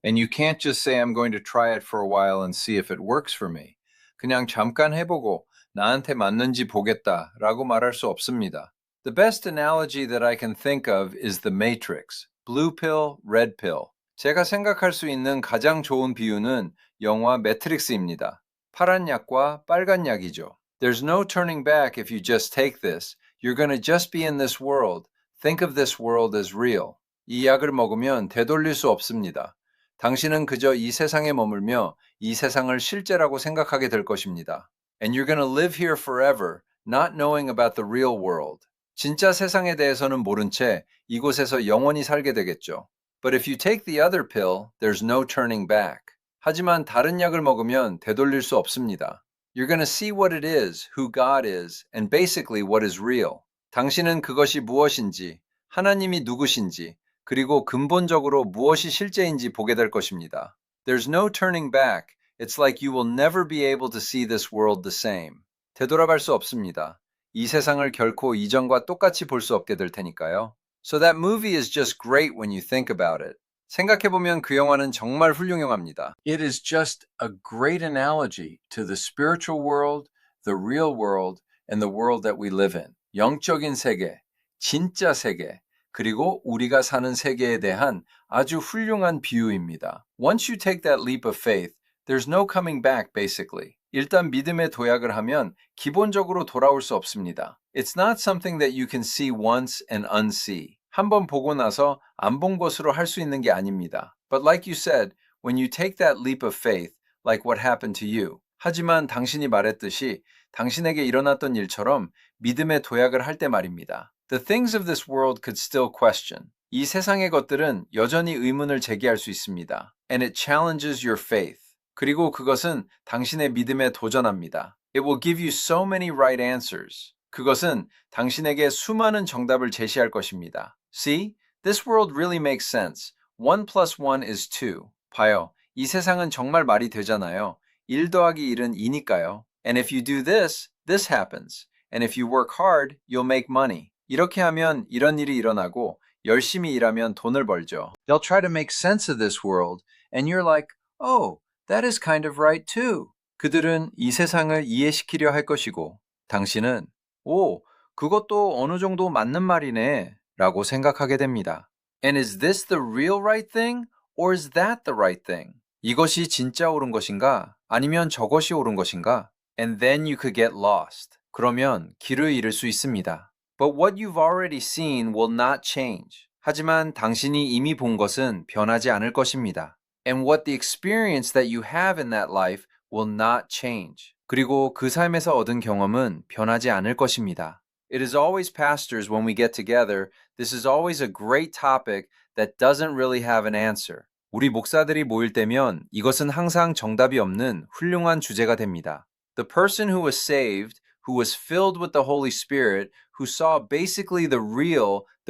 And you can't just say I'm going to try it for a while and see if it works for me. 그냥 잠깐 해보고 나한테 맞는지 보겠다라고 말할 수 없습니다. The best analogy that I can think of is the Matrix. Blue pill, red pill. 제가 생각할 수 있는 가장 좋은 비유는 영화 매트릭스입니다. 파란 약과 빨간 약이죠. There's no turning back if you just take this. You're gonna just be in this world. Think of this world as real. 이 약을 먹으면 되돌릴 수 없습니다. 당신은 그저 이 세상에 머물며 이 세상을 실제라고 생각하게 될 것입니다. And you're gonna live here forever, not knowing about the real world. 진짜 세상에 대해서는 모른 채 이곳에서 영원히 살게 되겠죠. But if you take the other pill, there's no turning back. 하지만 다른 약을 먹으면 되돌릴 수 없습니다. You're gonna see what it is, who God is, and basically what is real. 당신은 그것이 무엇인지, 하나님이 누구신지, 그리고 근본적으로 무엇이 실제인지 보게 될 것입니다. There's no turning back. It's like you will never be able to see this world the same. 되돌아갈 수 없습니다. 이 세상을 결코 이전과 똑같이 볼 수 없게 될 테니까요. So that movie is just great when you think about it. 생각해보면 그 영화는 정말 훌륭합니다. It is just a great analogy to the spiritual world, the real world, and the world that we live in. 영적인 세계, 진짜 세계, 그리고 우리가 사는 세계에 대한 아주 훌륭한 비유입니다. Once you take that leap of faith, there's no coming back basically. 일단 믿음의 도약을 하면 기본적으로 돌아올 수 없습니다. It's not something that you can see once and unsee. 한번 보고 나서 안 본 것으로 할 수 있는 게 아닙니다. But like you said, when you take that leap of faith, like what happened to you. 하지만 당신이 말했듯이 당신에게 일어났던 일처럼 믿음의 도약을 할 때 말입니다. The things of this world could still question. 이 세상의 것들은 여전히 의문을 제기할 수 있습니다. And it challenges your faith. 그리고 그것은 당신의 믿음에 도전합니다. It will give you so many right answers. 그것은 당신에게 수많은 정답을 제시할 것입니다. See? This world really makes sense. 1 plus 1 is 2. 봐요. 이 세상은 정말 말이 되잖아요. 1 더하기 1은 2니까요. And if you do this, this happens. And if you work hard, you'll make money. 이렇게 하면 이런 일이 일어나고 열심히 일하면 돈을 벌죠. They'll try to make sense of this world. And you're like, oh, that is kind of right too. 그들은 이 세상을 이해시키려 할 것이고 당신은 오, 그것도 어느 정도 맞는 말이네 라고 생각하게 됩니다. And is this the real right thing? Or is that the right thing? 이것이 진짜 옳은 것인가? 아니면 저것이 옳은 것인가? And then you could get lost. 그러면 길을 잃을 수 있습니다. But what you've already seen will not change. 하지만 당신이 이미 본 것은 변하지 않을 것입니다. And what the experience that you have in that life will not change. 그리고 그 삶에서 얻은 경험은 변하지 않을 것입니다. It is always pastors when we get together. This is always a great topic that doesn't really have an answer. 우리 목사들이 모일 때면 이것은 항상 정답이 없는 훌륭한 주제가 됩니다. The person who was saved, who was filled with the Holy Spirit, who saw basically the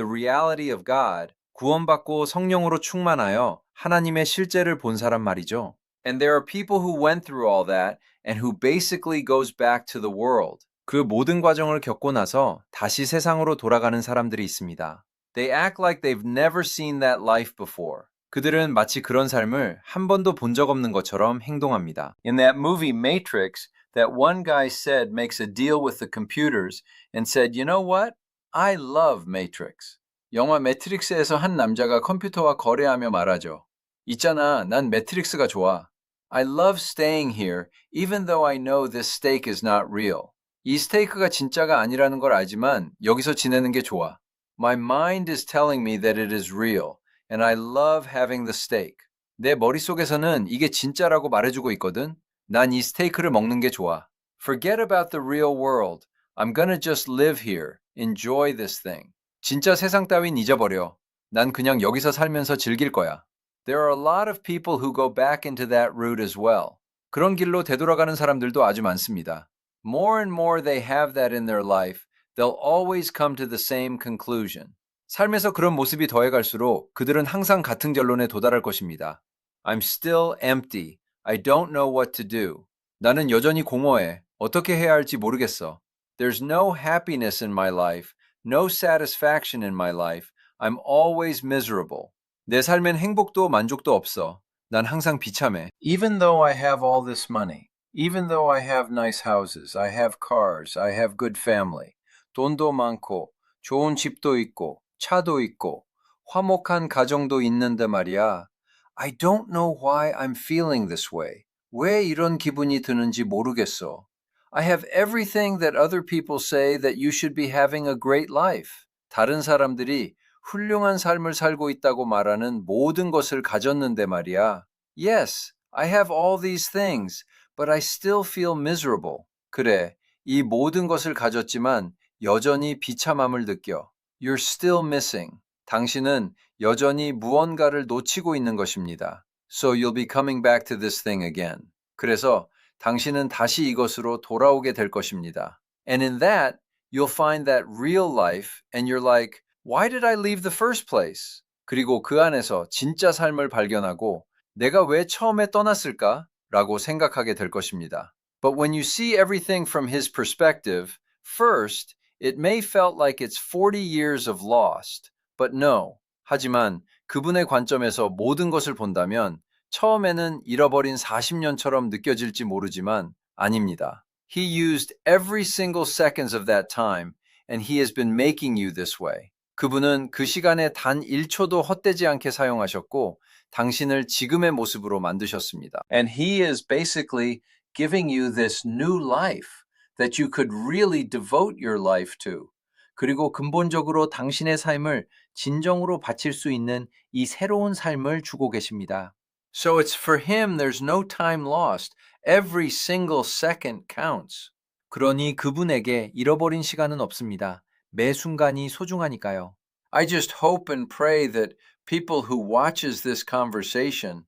reality of God, 구원받고 성령으로 충만하여 하나님의 실제를 본 사람 말이죠. And there are people who went through all that and who basically goes back to the world. 그 모든 과정을 겪고 나서 다시 세상으로 돌아가는 사람들이 있습니다. They act like they've never seen that life before. 그들은 마치 그런 삶을 한 번도 본 적 없는 것처럼 행동합니다. In that movie Matrix, that one guy said makes a deal with the computers and said, you know what? I love Matrix. 영화 매트릭스에서 한 남자가 컴퓨터와 거래하며 말하죠. 있잖아, 난 매트릭스가 좋아. I love staying here even though I know this steak is not real. 이 스테이크가 진짜가 아니라는 걸 알지만 여기서 지내는 게 좋아. My mind is telling me that it is real and I love having the steak. 내 머릿속에서는 이게 진짜라고 말해주고 있거든. 난 이 스테이크를 먹는 게 좋아. Forget about the real world. I'm gonna just live here. Enjoy this thing. 진짜 세상 따윈 잊어버려. 난 그냥 여기서 살면서 즐길 거야. There are a lot of people who go back into that route as well. 그런 길로 되돌아가는 사람들도 아주 많습니다. More and more they have that in their life, they'll always come to the same conclusion. 삶에서 그런 모습이 더해갈수록 그들은 항상 같은 결론에 도달할 것입니다. I'm still empty. I don't know what to do. 나는 여전히 공허해. 어떻게 해야 할지 모르겠어. There's no happiness in my life, no satisfaction in my life. I'm always miserable. 내 삶엔 행복도 만족도 없어. 난 항상 비참해. Even though I have all this money, even though I have nice houses, I have cars, I have good family, 돈도 많고, 좋은 집도 있고, 차도 있고, 화목한 가정도 있는데 말이야. I don't know why I'm feeling this way. 왜 이런 기분이 드는지 모르겠어. I have everything that other people say that you should be having a great life. 다른 사람들이 훌륭한 삶을 살고 있다고 말하는 모든 것을 가졌는데 말이야. Yes, I have all these things, but I still feel miserable. 그래, 이 모든 것을 가졌지만 여전히 비참함을 느껴. You're still missing. 당신은 여전히 무언가를 놓치고 있는 것입니다. So you'll be coming back to this thing again. 그래서 당신은 다시 이것으로 돌아오게 될 것입니다. And in that, you'll find that real life and you're like, why did I leave the first place? 그리고 그 안에서 진짜 삶을 발견하고 내가 왜 처음에 떠났을까? 라고 생각하게 될 것입니다. But when you see everything from his perspective, first, it may felt like it's 40 years of lost. But no. 하지만 그분의 관점에서 모든 것을 본다면 처음에는 잃어버린 40년처럼 느껴질지 모르지만 아닙니다. He used every single seconds of that time and he has been making you this way. 그분은 그 시간에 단 1초도 헛되지 않게 사용하셨고 당신을 지금의 모습으로 만드셨습니다. And he is basically giving you this new life that you could really devote your life to. 그리고 근본적으로 당신의 삶을 진정으로 바칠 수 있는 이 새로운 삶을 주고 계십니다. So it's for him there's no time lost. Every single second counts. 그러니 그분에게 잃어버린 시간은 없습니다. 매 순간이 소중하니까요. I just hope and pray that people who watches this conversation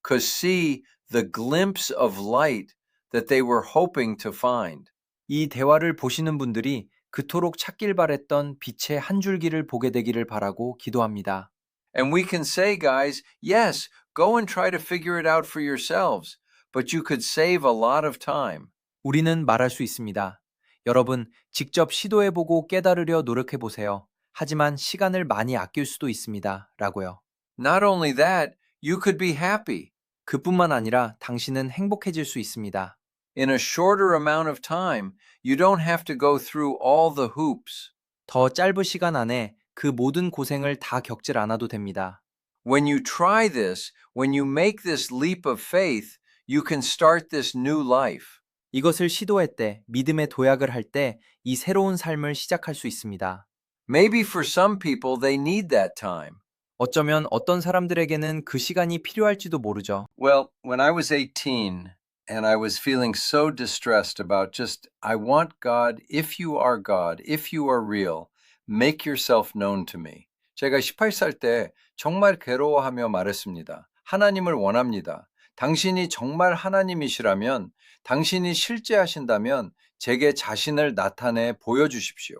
could see the glimpse of light that they were hoping to find. 이 대화를 보시는 분들이 그토록 찾길 바랬던 빛의 한 줄기를 보게 되기를 바라고 기도합니다. And we can say, guys, yes, go and try to figure it out for yourselves, but you could save a lot of time. 우리는 말할 수 있습니다. 여러분, 직접 시도해보고 깨달으려 노력해보세요. 하지만 시간을 많이 아낄 수도 있습니다. 라고요. Not only that, you could be happy. 그뿐만 아니라 당신은 행복해질 수 있습니다. In a shorter amount of time, you don't have to go through all the hoops. 더 짧은 시간 안에 그 모든 고생을 다 겪질 않아도 됩니다. When you try this, when you make this leap of faith, you can start this new life. 이것을 시도할 때, 믿음의 도약을 할 때 이 새로운 삶을 시작할 수 있습니다. Maybe for some people they need that time. 어쩌면 어떤 사람들에게는 그 시간이 필요할지도 모르죠. Well, when I was 18 and I was feeling so distressed about just I want God, if you are God, if you are real, make yourself known to me. 제가 18살 때 정말 괴로워하며 말했습니다. 하나님을 원합니다. 당신이 정말 하나님이시라면, 당신이 실제하신다면 제게 자신을 나타내 보여주십시오.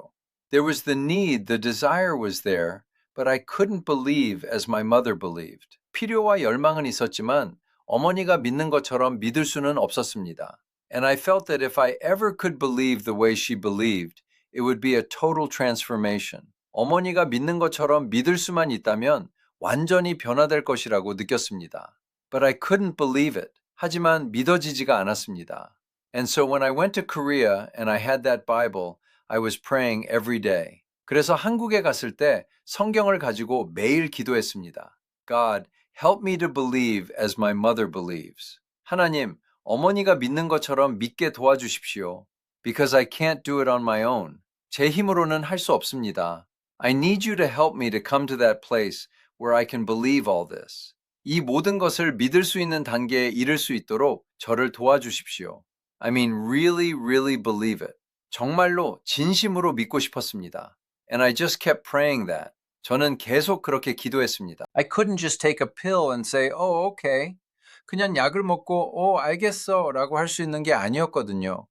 There was the need, the desire was there, but I couldn't believe as my mother believed. 필요와 열망은 있었지만 어머니가 믿는 것처럼 믿을 수는 없었습니다. And I felt that if I ever could believe the way she believed, it would be a total transformation. 어머니가 믿는 것처럼 믿을 수만 있다면 완전히 변화될 것이라고 느꼈습니다. But I couldn't believe it. 하지만 믿어지지가 않았습니다. And so when I went to Korea and I had that Bible, I was praying every day. 그래서 한국에 갔을 때 성경을 가지고 매일 기도했습니다. God, help me to believe as my mother believes. 하나님, 어머니가 믿는 것처럼 믿게 도와주십시오. Because I can't do it on my own. 제 힘으로는 할 수 없습니다. I need you to help me to come to that place where I can believe all this. 이 모든 것을 믿을 수 있는 단계에 이를 수 있도록 저를 도와주십시오. I mean, really, really believe it. 정말로 진심으로 믿고 싶었습니다. And I just kept praying that. 저는 계속 그렇게 기도했습니다. I couldn't just take a pill and say, oh, okay. 그냥 약을 먹고, 알겠어 라고 할 수 있는 게 아니었거든요.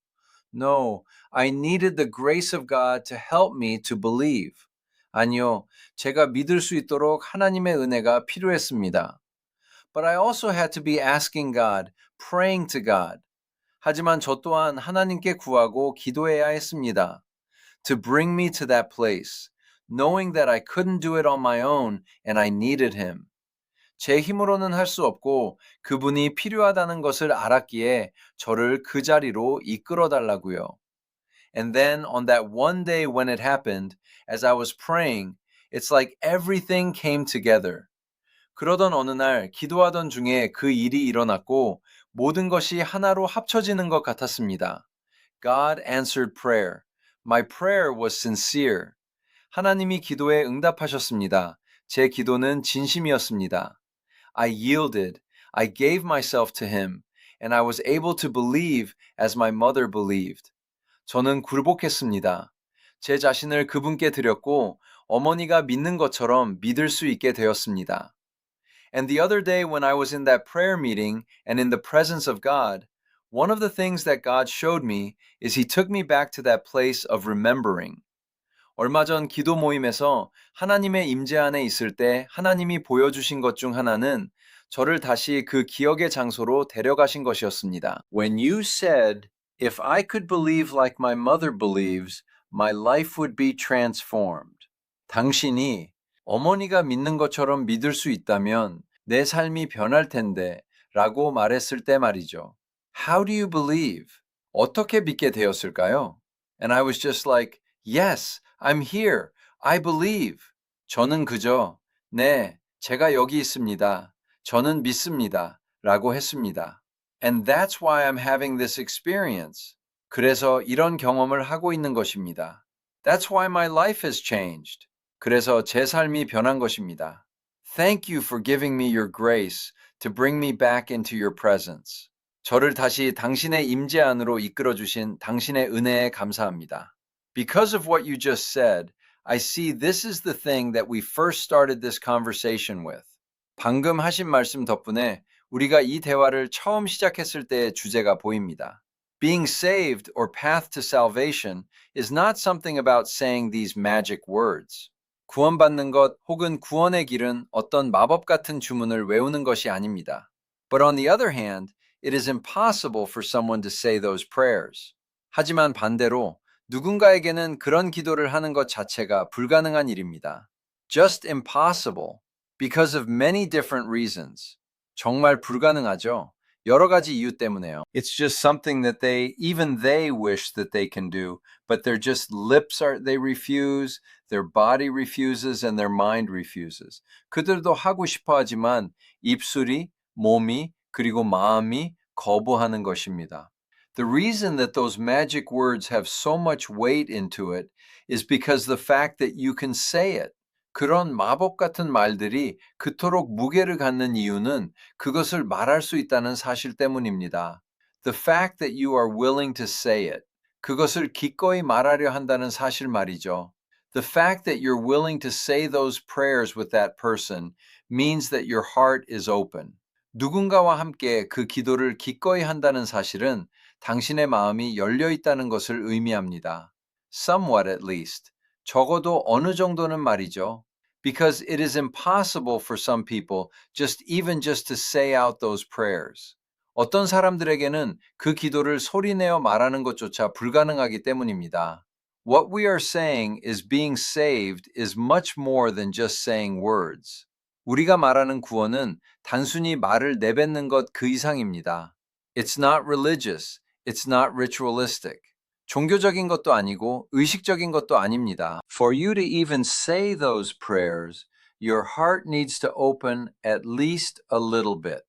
No, I needed the grace of God to help me to believe. 아니요, 제가 믿을 수 있도록 하나님의 은혜가 필요했습니다. But I also had to be asking God, praying to God. 하지만 저 또한 하나님께 구하고 기도해야 했습니다. To bring me to that place, knowing that I couldn't do it on my own and I needed Him. 제 힘으로는 할 수 없고 그분이 필요하다는 것을 알았기에 저를 그 자리로 이끌어 달라고요. And then on that one day when it happened, as I was praying, it's like everything came together. 그러던 어느 날 기도하던 중에 그 일이 일어났고 모든 것이 하나로 합쳐지는 것 같았습니다. God answered prayer. My prayer was sincere. 하나님이 기도에 응답하셨습니다. 제 기도는 진심이었습니다. I yielded. I gave myself to him, and I was able to believe as my mother believed. 저는 굴복했습니다. 제 자신을 그분께 드렸고 어머니가 믿는 것처럼 믿을 수 있게 되었습니다. And the other day when I was in that prayer meeting and in the presence of God, one of the things that God showed me is he took me back to that place of remembering. 얼마 전 기도 모임에서 하나님의 임재 안에 있을 때 하나님이 보여주신 것 중 하나는 저를 다시 그 기억의 장소로 데려가신 것이었습니다. When you said, if I could believe like my mother believes, my life would be transformed. 당신이 어머니가 믿는 것처럼 믿을 수 있다면 내 삶이 변할 텐데 라고 말했을 때 말이죠. How do you believe? 어떻게 믿게 되었을까요? And I was just like, yes, I'm here. I believe. 저는 그저, 네, 제가 여기 있습니다. 저는 믿습니다. 라고 했습니다. And that's why I'm having this experience. 그래서 이런 경험을 하고 있는 것입니다. That's why my life has changed. 그래서 제 삶이 변한 것입니다. Thank you for giving me your grace to bring me back into your presence. 저를 다시 당신의 임재 안으로 이끌어 주신 당신의 은혜에 감사합니다. Because of what you just said, I see this is the thing that we first started this conversation with. 방금 하신 말씀 덕분에 우리가 이 대화를 처음 시작했을 때의 주제가 보입니다. Being saved or path to salvation is not something about saying these magic words. 구원받는 것 혹은 구원의 길은 어떤 마법 같은 주문을 외우는 것이 아닙니다. But on the other hand, it is impossible for someone to say those prayers. 하지만 반대로 누군가에게는 그런 기도를 하는 것 자체가 불가능한 일입니다. Just impossible because of many different reasons. 정말 불가능하죠. 여러 가지 이유 때문에요. It's just something that even they wish that they can do, but their just they refuse, their body refuses, and their mind refuses. 그들도 하고 싶어 하지만 입술이, 몸이, 그리고 마음이 거부하는 것입니다. The reason that those magic words have so much weight into it is because the fact that you can say it. 그런 마법 같은 말들이 그토록 무게를 갖는 이유는 그것을 말할 수 있다는 사실 때문입니다. The fact that you are willing to say it. 그것을 기꺼이 말하려 한다는 사실 말이죠. The fact that you're willing to say those prayers with that person means that your heart is open. 누군가와 함께 그 기도를 기꺼이 한다는 사실은 당신의 마음이 열려 있다는 것을 의미합니다. Somewhat at least. 적어도 어느 정도는 말이죠. Because it is impossible for some people just to say out those prayers. 어떤 사람들에게는 그 기도를 소리내어 말하는 것조차 불가능하기 때문입니다. What we are saying is being saved is much more than just saying words. 우리가 말하는 구원은 단순히 말을 내뱉는 것 그 이상입니다. It's not religious. It's not ritualistic. 종교적인 것도 아니고 의식적인 것도 아닙니다. For you to even say those prayers, your heart needs to open at least a little bit.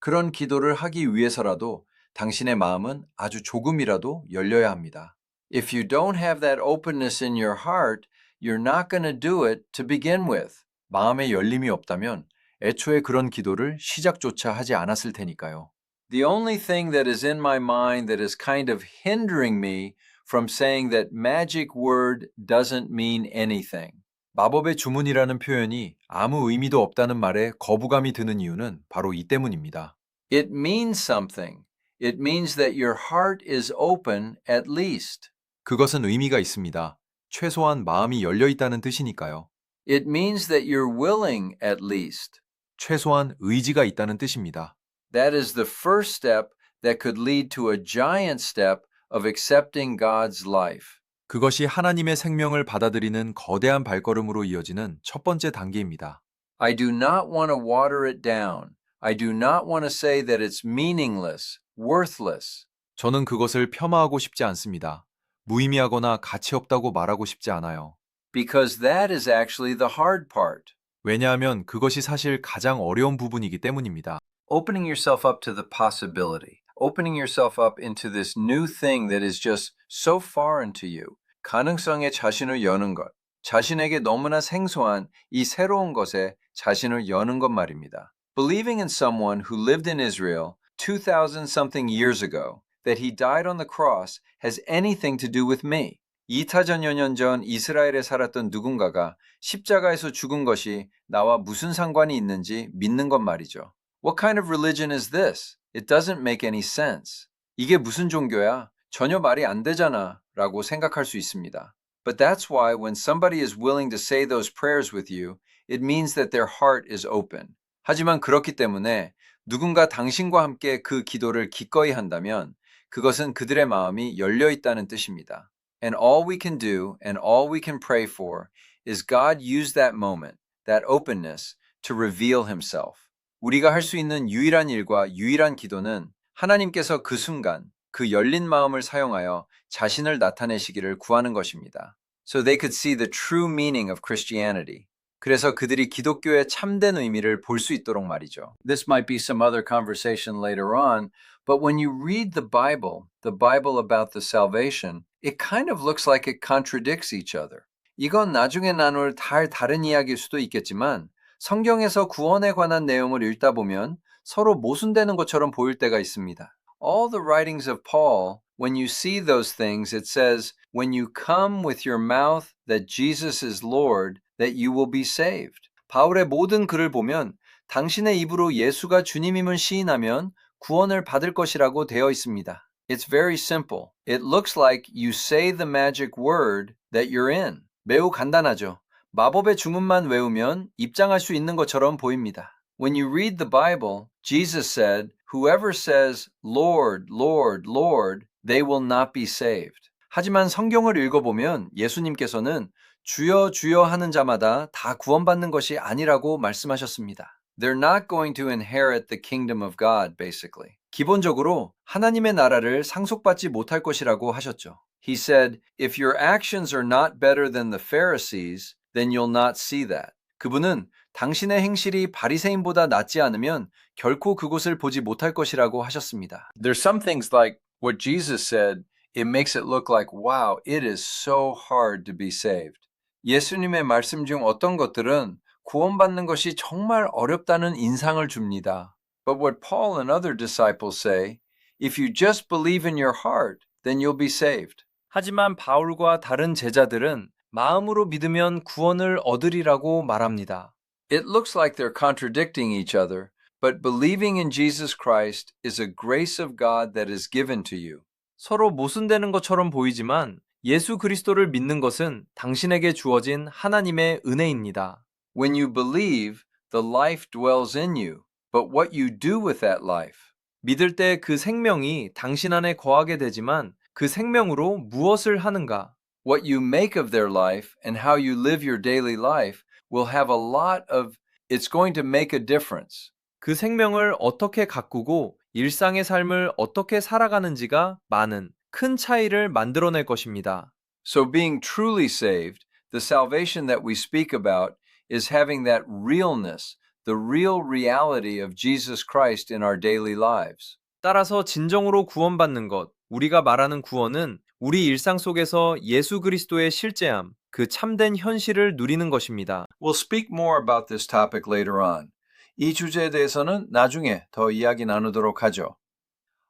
그런 기도를 하기 위해서라도 당신의 마음은 아주 조금이라도 열려야 합니다. If you don't have that openness in your heart, you're not going to do it to begin with. 마음에 열림이 없다면 애초에 그런 기도를 시작조차 하지 않았을 테니까요. The only thing that is in my mind that is kind of hindering me from saying that magic word doesn't mean anything. 마법의 주문이라는 표현이 아무 의미도 없다는 말에 거부감이 드는 이유는 바로 이 때문입니다. It means something. It means that your heart is open at least. 그것은 의미가 있습니다. 최소한 마음이 열려 있다는 뜻이니까요. It means that you're willing at least. 최소한 의지가 있다는 뜻입니다. That is the first step that could lead to a giant step of accepting God's life. 그것이 하나님의 생명을 받아들이는 거대한 발걸음으로 이어지는 첫 번째 단계입니다. I do not want to water it down. I do not want to say that it's meaningless, worthless. 저는 그것을 폄하하고 싶지 않습니다. 무의미하거나 가치 없다고 말하고 싶지 않아요. Because that is actually the hard part. 왜냐하면 그것이 사실 가장 어려운 부분이기 때문입니다. Opening yourself up to the possibility, opening yourself up into this new thing that is just so foreign to you. 가능성에 자신을 여는 것, 자신에게 너무나 생소한 이 새로운 것에 자신을 여는 것 말입니다. Believing in someone who lived in Israel 2,000 something years ago, that he died on the cross, has anything to do with me. 2타전여 년 전 이스라엘에 살았던 누군가가 십자가에서 죽은 것이 나와 무슨 상관이 있는지 믿는 것 말이죠. What kind of religion is this? It doesn't make any sense. 이게 무슨 종교야? 전혀 말이 안 되잖아 라고 생각할 수 있습니다. But that's why when somebody is willing to say those prayers with you, it means that their heart is open. 하지만 그렇기 때문에 누군가 당신과 함께 그 기도를 기꺼이 한다면 그것은 그들의 마음이 열려 있다는 뜻입니다. And all we can do and all we can pray for is God use that moment, that openness, to reveal himself. 우리가 할 수 있는 유일한 일과 유일한 기도는 하나님께서 그 순간, 그 열린 마음을 사용하여 자신을 나타내시기를 구하는 것입니다. So they could see the true meaning of Christianity. 그래서 그들이 기독교의 참된 의미를 볼 수 있도록 말이죠. This might be some other conversation later on, but when you read the Bible about the salvation, it kind of looks like it contradicts each other. 이건 나중에 나눌 다른 이야기일 수도 있겠지만 성경에서 구원에 관한 내용을 읽다 보면 서로 모순되는 것처럼 보일 때가 있습니다. All the writings of Paul, when you see those things, it says, when you come with your mouth that Jesus is Lord, that you will be saved. 바울의 모든 글을 보면 당신의 입으로 예수가 주님임을 시인하면 구원을 받을 것이라고 되어 있습니다. It's very simple. It looks like you say the magic word that you're in. 매우 간단하죠. 마법의 주문만 외우면 입장할 수 있는 것처럼 보입니다. When you read the Bible, Jesus said, whoever says, Lord, Lord, Lord, they will not be saved. 하지만 성경을 읽어보면 예수님께서는 주여 주여 하는 자마다 다 구원받는 것이 아니라고 말씀하셨습니다. They're not going to inherit the kingdom of God, basically. 기본적으로 하나님의 나라를 상속받지 못할 것이라고 하셨죠. He said, if your actions are not better than the Pharisees, then you'll not see that. 그분은 당신의 행실이 바리새인보다 낫지 않으면 결코 그곳을 보지 못할 것이라고 하셨습니다. There's some things like what Jesus said, it makes it look like, wow, it is so hard to be saved. 예수님의 말씀 중 어떤 것들은 구원받는 것이 정말 어렵다는 인상을 줍니다. But what Paul and other disciples say, if you just believe in your heart, then you'll be saved. 하지만 바울과 다른 제자들은 마음으로 믿으면 구원을 얻으리라고 말합니다. It looks like they're contradicting each other, but believing in Jesus Christ is a grace of God that is given to you. 서로 모순되는 것처럼 보이지만 예수 그리스도를 믿는 것은 당신에게 주어진 하나님의 은혜입니다. When you believe, the life dwells in you, but what you do with that life. 믿을 때 그 생명이 당신 안에 거하게 되지만 그 생명으로 무엇을 하는가? What you make of their life and how you live your daily life will have a lot of, it's going to make a difference. 그 생명을 어떻게 가꾸고 일상의 삶을 어떻게 살아가는지가 많은 큰 차이를 만들어낼 것입니다. So being truly saved, the salvation that we speak about is having that realness, the real reality of Jesus Christ in our daily lives. 따라서 진정으로 구원받는 것, 우리가 말하는 구원은 우리 일상 속에서 예수 그리스도의 실제함, 그 참된 현실을 누리는 것입니다. We'll speak more about this topic later on. 이 주제에 대해서는 나중에 더 이야기 나누도록 하죠.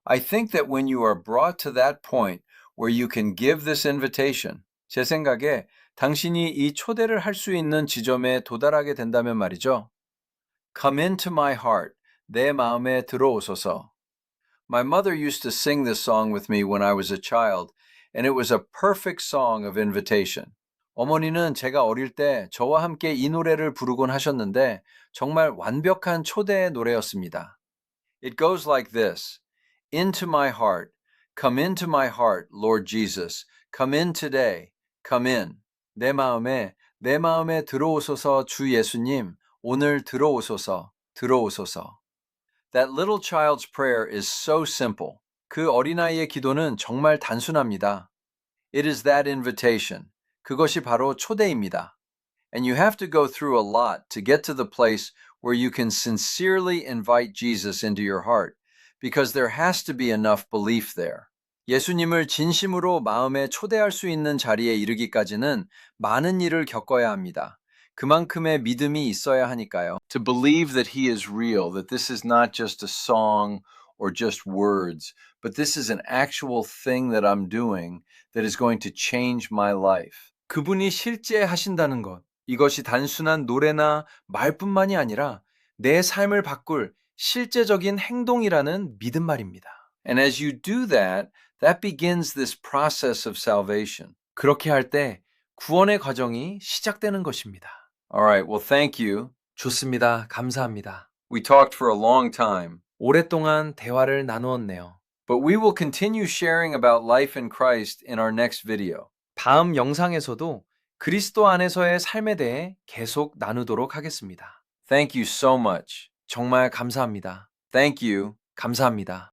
I think that when you are brought to that point where you can give this invitation, 제 생각에 당신이 이 초대를 할 수 있는 지점에 도달하게 된다면 말이죠. Come into my heart, 내 마음에 들어오소서. My mother used to sing this song with me when I was a child, and it was a perfect song of invitation. 어머니는 제가 어릴 때 저와 함께 이 노래를 부르곤 하셨는데 정말 완벽한 초대의 노래였습니다. It goes like this. Into my heart. Come into my heart, Lord Jesus. Come in today. Come in. 내 마음에 들어오소서 주 예수님. 오늘 들어오소서, 들어오소서. That little child's prayer is so simple. 그 어린아이의 기도는 정말 단순합니다. It is that invitation. 그것이 바로 초대입니다. And you have to go through a lot to get to the place where you can sincerely invite Jesus into your heart, because there has to be enough belief there. 예수님을 진심으로 마음에 초대할 수 있는 자리에 이르기까지는 많은 일을 겪어야 합니다. 그만큼의 믿음이 있어야 하니까요. To believe that he is real, that this is not just a song or just words, but this is an actual thing that I'm doing that is going to change my life. 그분이 실제 하신다는 것. 이것이 단순한 노래나 말뿐만이 아니라 내 삶을 바꿀 실제적인 행동이라는 믿음 말입니다. And as you do that, that begins this process of salvation. 그렇게 할 때 구원의 과정이 시작되는 것입니다. All right, well, thank you. 좋습니다. 감사합니다. We talked for a long time. 오랫동안 대화를 나누었네요. But we will continue sharing about life in Christ in our next video. 다음 영상에서도 그리스도 안에서의 삶에 대해 계속 나누도록 하겠습니다. Thank you so much. 정말 감사합니다. Thank you. 감사합니다.